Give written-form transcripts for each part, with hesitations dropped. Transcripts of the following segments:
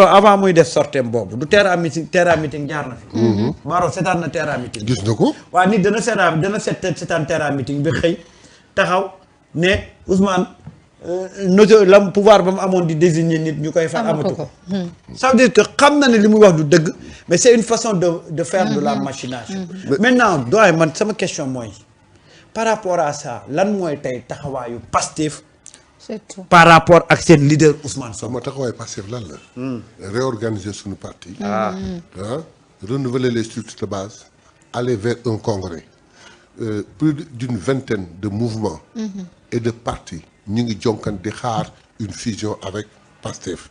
avant muy def sorteem boobu du terrain meeting jaar na fi. Baro seetaan na terrain meeting. gis na ko. waaw nit dana seetaan terrain meeting bi xëy taxaw ne Ousmane noto la pouvoir ba mu amoon di désigner nit ñu koy far amatu ko. ça veut dire que xam na ne li muy wax du dëgg mais c'est une façon de faire de la machination. maintenant doy man sama question mooy par rapport à ça lan mooy tey taxawaayu Pastef. par rapport ak seen leader Ousmane Sonko. sama taxawaay Pastef lan la. réorganiser suñu parti. renouveler les structures de base. aller vers un congrès. Plus d'une vingtaine de mouvements. et de partis ñu ngi jonkan di xaar une fusion avec Pastef.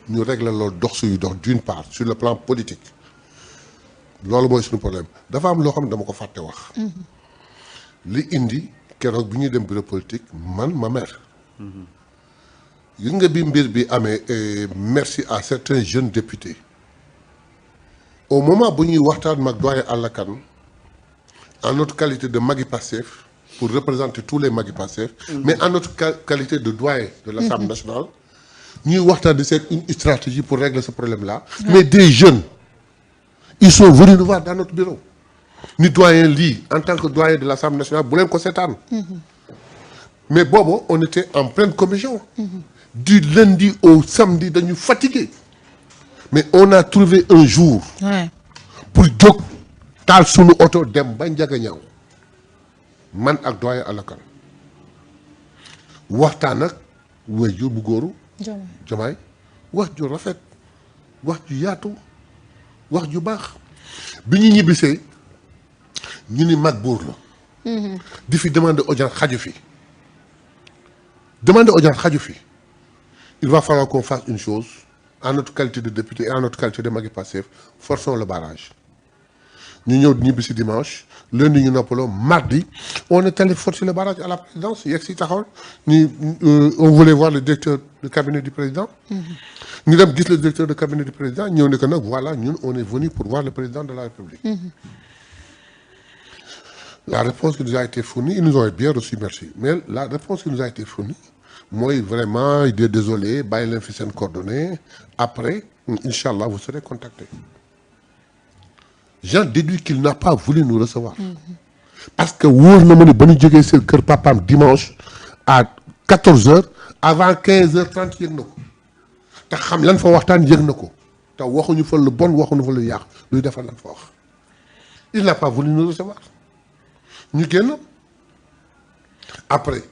ñu régler loolu dox suñu dox d'une part sur le plan politique. loolu mooy suñu problème dafa am loo xam ne dama ko fàtte wax. li indi keroog bi ñuy dem bureau politique man ma mer. gis nga bi mbir bi amee merci à certains jeunes députés au moment bu ñuy waxtaan mag doyen Alla Kane en notre qualité de magi Pastef pour représenter tous les magi Pastef mais en notre qualité de doyen de l'Assemblée nationale ñuy waxtaan di seet une stratégie pour régler ce problème là mais des jeunes ils sont venus nous voir dans notre bureau ni doyen lii en tant que doyen de l'Assemblée nationale bu leen ko seetaan mais boobu on était en pleine commission. Du lundi au samedi dañu fatigué. mais on a trouvé un jour. pour jóg taal sunu oto dem ba Ndiaganiao man ak doyen Alla Kane waxtaan ak waajur bu góoru. Diomaye wax ju rafet wax ju yaatu wax ju baax bi ñu ñibbisee ñu ni mag buur la. di fi demander audience xaju fi. Demander audience xaju fi il va falloir qu'on fasse une chose en notre qualité de député et en notre qualité de magi Pastef forçons le barrage ñu ñëw ñibbi si dimanche lundi ñu noppaloo mardi on est allé forcer le barrage à la présidence yegg si taxaw ni on voulait voir le directeur de cabinet du président ñu dem gis le directeur de cabinet du président ñëw ne que nag voilà ñun on est venu pour voir le président de la République. La réponse qui nous a été fournie, ils nous ont bien reçus, merci. Mais la réponse qui nous a été fournie, moi, vraiment, il est désolé, bàyyi leen fi seen coordonnées. Après, Inch'Allah, vous serez contactés. J'en déduis qu'il n'a pas voulu nous recevoir. Parce que wóor na ma ne ba ñu jógee seen kër papaam dimanche à 14h, avant 15h30 yëg na ko. te xam lan fa waxtaan yëg na ko. te waxuñu fa lu bon waxuñu fa lu yàq luy defal lan fa wax. Il n'a pas voulu nous recevoir. ñu génn après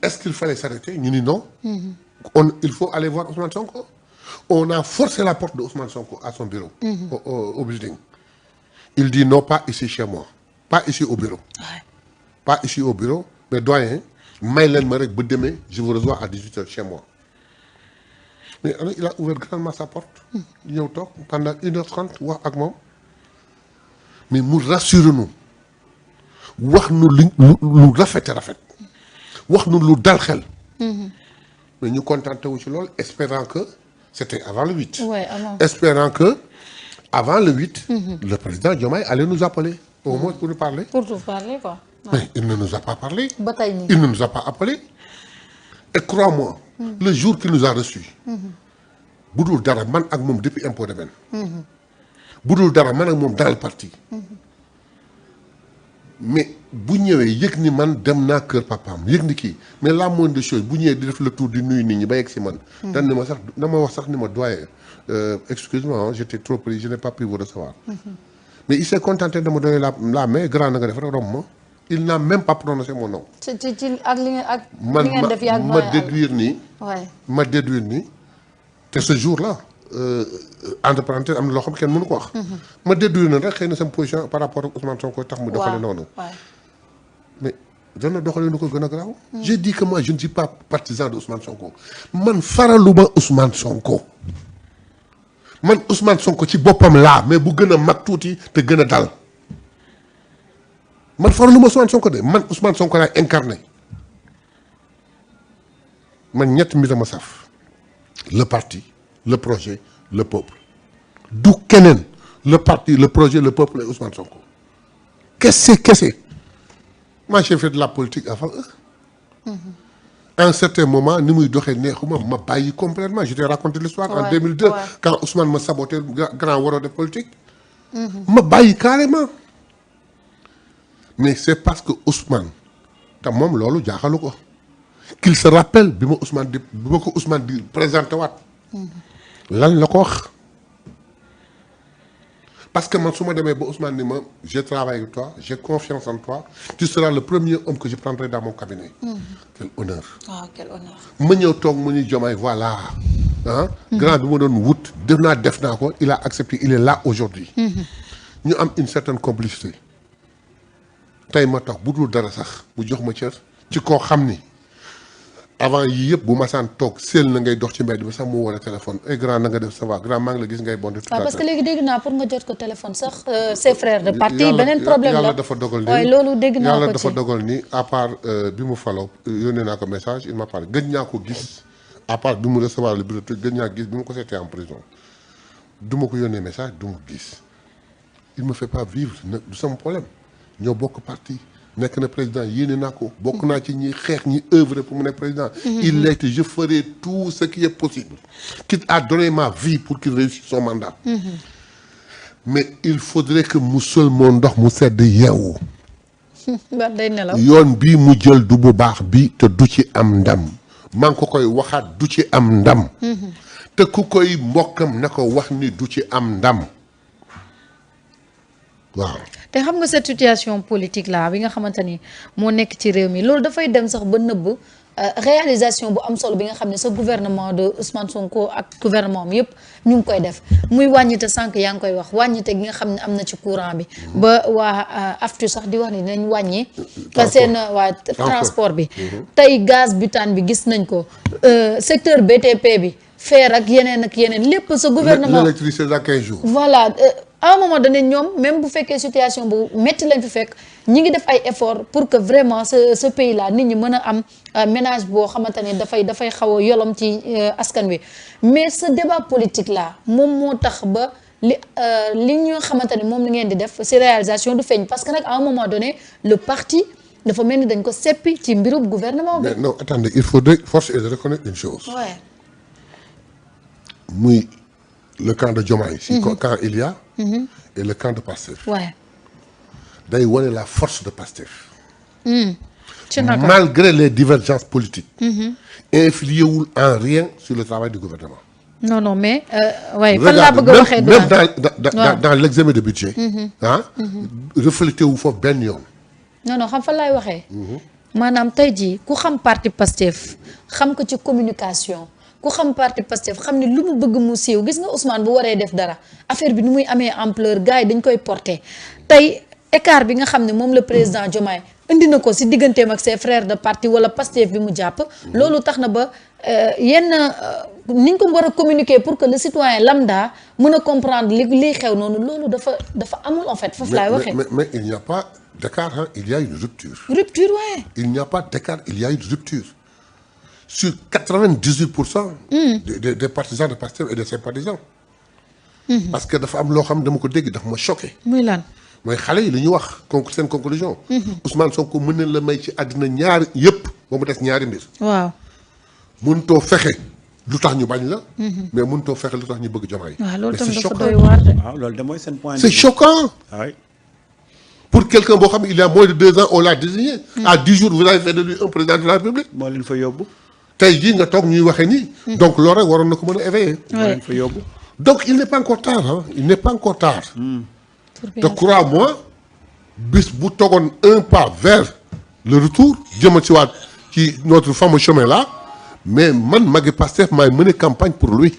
est-ce qu'il fallait s'arrêter ñu ni non. il faut aller voir Ousmane Sonko. on a forcé la porte de Ousmane Sonko à son bureau. au building. il dit non pas ici chez moi pas ici au bureau. pas ici au bureau mais doyen may leen ma rek ba demee je vous reçois à 18h chez moi. mais alors il a ouvert grandement sa porte. ñëw toog pendant 1h30 wax ak moom mais mu rassure-nous. wax nu lu rafet wax nu lu dal xel. mais ñu contenté wu ci loolu espérant que c'était avant le 8. Ouais, avant. Espérant que avant le 8. Le président Diomaye allait nous appeler au moins pour nous parler. Pour tout parler quoi. Mais il ne nous a pas parlé. ba tey nii. Il ne nous a pas appelé. Et crois-moi. Le jour qu'il nous a reçus. bu dul dara man ak moom depuis impôt domaine. bu dul dara man ak moom dans le parti. mais bu ñëwee yëg ni man dem naa kër papaam yëg ni kii mais la moindre des choses bu ñëwee di def le tour di nuyu nit ñi ba yegg si man. dan ni ma sax dama wax sax ni ma doyen excuse-moi j'étais trop pris je n'ai pas pu vous recevoir. mais il s'est contenté de me donner la main grand na nga def rek romb ma il n'a même pas prononcé mon nom. ci ak li ngeen def man ma déduire nii. waay ma déduire nii te ce jour-là. entre parenthèses am na loo xam kenn mënu ko wax. ma déduire na rek xëy na sama position par rapport ak Ousmane Sonko tax mu doxale noonu. mais dana doxale nu ko gën a garaaw. j'ai dit que moi je ne suis pas partisan de Ousmane Sonko man faraluma Ousmane Sonko man Ousmane Sonko ci boppam laa mais bu gën a mag tuuti te gën a dal man faraluma Ousmane Sonko de man Ousmane Sonko laay incarné man ñett mbir ma saf le parti. Le projet, le peuple. Du keneen le parti, le projet, le peuple et Ousmane Sonko. Qu'est-ce que c'est? Moi j'ai fait de la politique avant eux. à un certain moment ni muy doxee neexuma ma bàyyi complètement je t'ai raconté l'histoire en 2002 quand Ousmane ma saboté grand waroo de politique ma bàyyi carrément mais c'est parce que Ousmane te moom loolu jaaxalu ko qu'il se rappelle bi ma ko Ousmane di présenté waat lan la ko wax parce que man su ma demee ba Ousmane ni ma je travaille avec toi j'ai confiance en toi tu seras le premier homme que je prendrai dans mon cabinet quel honneur quel honneur ma ñëw toog mu ñu Diomaye voilà grand bi ma doon wut def naa ko il a accepté il est là aujourd'hui ñu am une certaine complicité tey ma tax bu dul dara sax mu jox ma cër ci koo xam ni avant yii yëpp bu ma saan toog seel na ngay dox ci mbedd bi sax mu woo téléphone ay grand na nga def ça va grand maa ngi la gis ngay bon. parce que léegi dégg naa pour nga jot ko téléphone sax ses frères de parti beneen problème la yàlla dafa dogal waaye loolu dégg naa ko ci yàlla dafa dogal ni à part bi mu faloo yónnee naa ko message il m'a parlé gëj naa ko gis à part bi mu recevoir le bureau gëj naa gis bi mu ko seetee en prison du ma ko yónnee message du ma gis il me fait pas vivre du sama problème ñoo bokk parti nekk na président yéene naa ko bokk naa ci ñi xeex ñi œuvre pour mu nekk président il l'est je ferai tout ce qui est possible quitte à donner ma vie pour qu'il réussisse son mandat mais il faudrait que mu sol moo ndox mu sedd yeewu day nelaw yoon bii mu jël du bu baax bi te du ci am ndam maa ngi ko koy waxaat du ci am ndam te ku koy mbokkam na ko wax ni du ci am ndam waaw te xam nga cette situation politique là bi nga xamante ni moo nekk ci réew mi loolu dafay dem sax ba nëbb réalisation bu am solo bi nga xam ne sa gouvernement de Ousmane Sonko ak gouvernement am yëpp ñu ngi koy def muy wàññite sànq yaa ngi koy wax wàññite gi nga xam ne am na ci courant bi ba waa aftu sax di wax ni nañ wàññi seen waa transport bi tey gaz butane bi gis nañ ko secteur BTP bi fer ak yeneen lépp sa gouvernement l'électricité dans 15 jours voilà à un moment donné ñoom même bu fekkee situation bu métti lañ fi fekk ñi ngi def ay efforts pour que vraiment ce pays là nit ñi mën a am ménage boo xamante ne dafay xaw a yolom ci askan wi mais ce débat politique là moom moo tax ba li ñu xamante ne moom la ngeen di def ci réalisation du feeñ parce que nag à un moment donné le parti dafa mel ni dañ ko seppi ci mbirub gouvernement bi. mais non attendez il faudrait force est de reconnaître une chose. Ouais. muy le camp de Diomaye. si camp il y a. et le camp de Pastef. Ouais. day wane la force de Pastef. Malgré les divergences politiques. influé wul en rien sur le travail du gouvernement. non mais waaye fan laa bëgg a waxee même dans l'examen de budget. reflété wu foofu benn yoon. non xam fan laay waxee. maanaam tey jii ku xam parti Pastef xam ko ci communication. ku xam parti Pastef xam ne lu mu bëgg mu siiw gis nga Ousmane bu waree def dara affaire bi ni muy amee ampleur gars yi dañ koy porter tey écart bi nga xam ne moom le président Diomaye indi na ko si digganteem ak ses frères de parti wala Pastef bi mu jàpp loolu tax na ba yenn niñ ko war a communiquer pour que le citoyen lambda mën a comprendre li xew noonu loolu dafa amul en fait foofu laay waxee. mais il n'y a pas d'écart il y a une rupture. Rupture ouais. Il n'y a pas d'écart il y a une rupture. Sur 98% des partisans de Pastef et des sympathisants. Parce que dafa am loo xam dama ko dégg dafa ma choqué. muy lan. mooy xale yi li ñu wax seen conclusion. Ousmane Sonko mën na la may ci àddina ñaari yëpp ba mu des ñaari mbir. waaw. mënutoo fexe lu tax ñu bañ la. mais mënutoo fexe lu tax ñu bëgg Diomaye. waaw loolu tam dafa doy waar de. waaw loolu de mooy seen point. C'est choquant. oui. Pour quelqu'un boo xam ne il y a moins de 2 ans on l'a désigné. À 10 jours vous avez fait de lui un président de la République. moo leen fa yóbbu. tey jii nga toog ñuy waxee nii. donc loolu rek waroon na ko mën a éveiller. moo leen fa yóbbu. donc il n'est pas encore tard hein il n'est pas encore tard. te crois-moi bis bu togoon un pas vers le retour jëma ci waat ci notre fameux chemin là mais man magi Pastef maay mener campagne pour lui.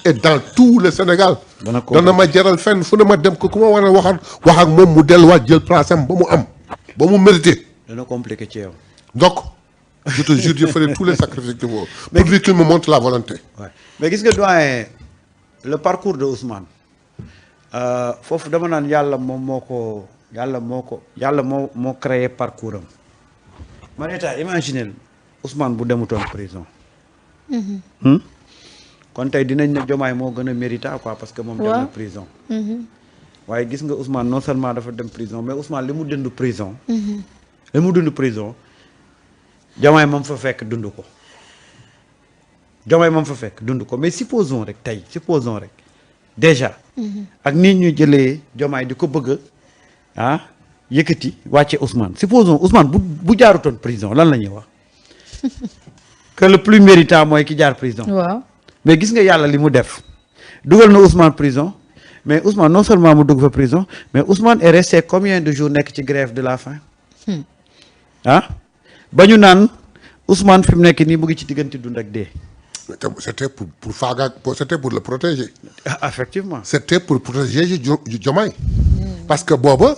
et dans tout le Sénégal. dana ma jaral fenn fu ne ma dem ko ku ma war a wax ak moom mu delluwaat jël place am ba mu am ba mu mérité. dana compliqué ci yow. donc je te jure je ferai tous les sacrifices qu'il faut pour lui qu'il me montre la volonté. Ouais. mais gis nga doyen le parcours de Ousmane foofu dama naan yàlla moo créé parcours am. man état imaginez Ousmane bu demutoon prison. kon tey dinañ ne Diomaye moo gën a mérita quoi parce que moom dem na prison. waaye gis nga Ousmane non seulement dafa dem prison mais Ousmane li mu dund prison. Diomaye moom fa fekk dund ko Diomaye moom fa fekk dund ko mais supposons rek déjà ak nit ñu jëlee Diomaye di ko bëgg yëkkati wàcce Ousmane supposons Ousmane bu jaarutoon prison lan la ñuy wax que le plus méritant mooy ki jaar prison. waaw mais gis nga yàlla li mu def dugal na Ousmane prison mais Ousmane non seulement mu dugg fa prison mais Ousmane est resté combien de jours nekk ci grève de la faim. ba ñu naan Ousmane fi mu nekk nii mu ngi ci diggante dund ak dee. C'était pour faagaag c'était pour le protéger. Effectivement. C'était pour protéger Diomaye. parce que booba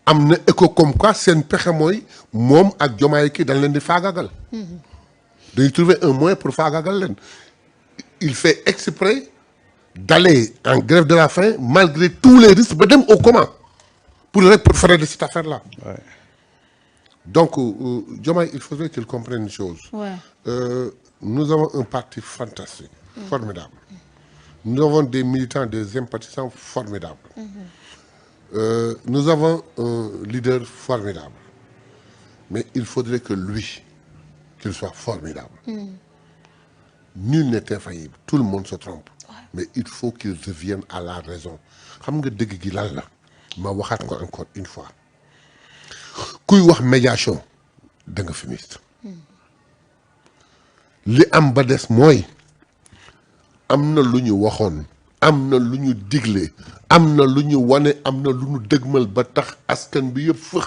am na écho comme quoi seen pexe mooy moom ak Diomaye kii dañ leen di faagaagal. dañuy trouver un moyen pour faagaagal leen. il fait exprès d'aller en grève de la faim malgré tous les risques ba dem au coma pour faire de cette affaire là. Ouais. Donc Diomaye il faudrait qu'il comprenne une chose. Ouais. Nous avons un parti fantastique, formidable. Nous avons des militants, des sympathisants formidables. Nous avons un leader formidable. Mais il faudrait que lui, qu'il soit formidable. Nul n'est infaillible. Tout le monde se trompe. Mais il faut qu'il revienne à la raison. Xam nga dëgg gi lan la ma waxaat ko encore une fois kuy wax médiation da nga fumiste. li am ba des mooy am na lu ñu waxoon am na lu ñu digle am na lu ñu wane am na lu ñu dëgmal ba tax askan bi yëpp fëx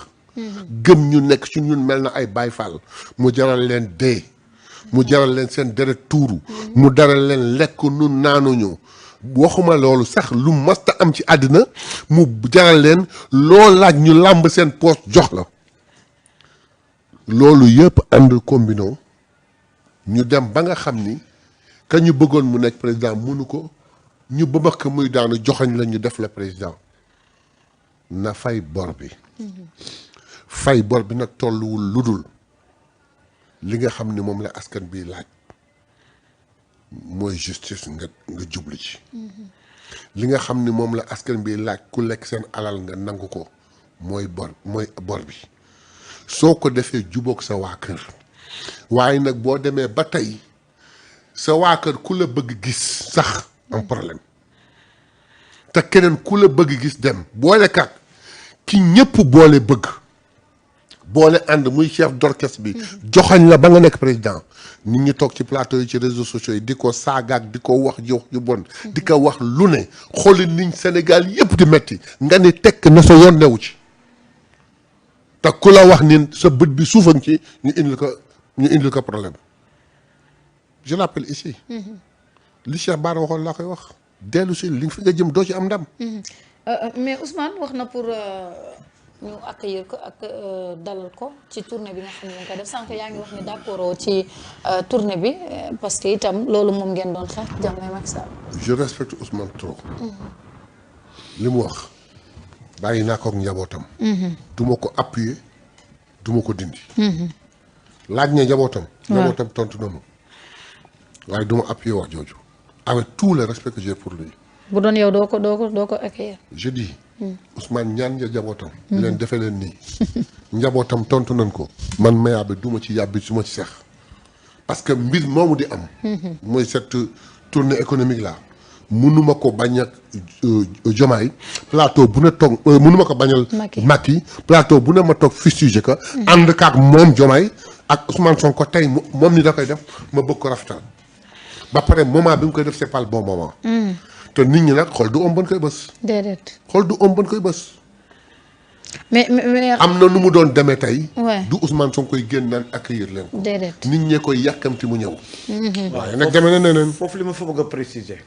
gëm ñu nekk ci ñun mel na ay Baay Faal mu jaral leen dee mu jaral leen seen deret tuuru mu jaral leen lekk nu naanuñu waxuma loolu sax lu masta am ci àddina mu jaral leen loo laaj ñu làmb seen poos jox la loolu yëpp ànd combinoo ñu dem ba nga xam ni ka ñu bëggoon mu nekk président mënu ko ñu bëgg ko muy daanu joxañ la ñu def la président na fay bor bi. fay bor bi nag tolluwul ludul li nga xam ni moom la askan bi laaj mooy justice nga jublu ci. li nga xam ni moom la askan bi laaj ku lekk seen alal nga nangu ko mooy bor bi soo ko defee jubóog sa waa kër. waaye nag boo demee ba tey sa waa kër ku la bëgg gis sax am problème te keneen ku la bëgg gis dem boole kat ki ñëpp boole bëgg boole ànd muy chef d'orchestre bi joxañ la ba nga nekk président nit ñi toog ci plateau yi ci réseaux sociaux yi di ko saagaak di ko wax jox yu bon di ko wax lu ne xooli niñ Sénégal yëpp di metti nga ni tekk na sa yoon newu ci te ku la wax ni sa bët bi suufan ci ñu indil ko problème je l'appelle ici. li Cheikh Bara waxoon laa koy wax dellu si li fi nga jëm doo ci am ndam. mais Ousmane wax na pour ñu accueillir ko ak dalal ko ci tournée bi nga xam ne ñu koy def sànq yaa ngi wax ni d'accord ci tournée bi parce que itam loolu moom ngeen doon xeex jamono Macky Sall. je respecte Ousmane trop. li mu wax bàyyi naa ko ak njabootam. du ma ko appuyer du ma ko dindi. laaj na njabootam. njabootam tontu na ma waaye du ma appuyer wax jooju. avec tout le respect que j'ai pour lui. bu doon yow doo ko accueillir. je dis. Ousmane ñaan nga njabootam. leen defee leen nii. njabootam tontu nañ ko. man mayaa bi du ma ci yàbbi su ma ci seex. parce que mbir moomu di am. mooy cette tournée économique là. mënuma ko bañ ak Diomaye plateau bu ne toog mënuma ko bañal Macky plateau bu ne ma toog fustigé ko ànd kaak moom Diomaye ak Ousmane Sonko tey moom ni da koy def ma bëgg ko rafetal ba pare moment bi mu koy def c'est pas le bon moment te nit ñi nag xool du om ban koy bës déedéet xool du om ban koy bës mais am na nu mu doon demee tey ouais. du Ousmane Sonko koy génn naan accueillir leen ko déedéet nit ñee koy yàkkamti mu ñëw waaye nag demee na neneen foofu li ma fa bëgg a préciser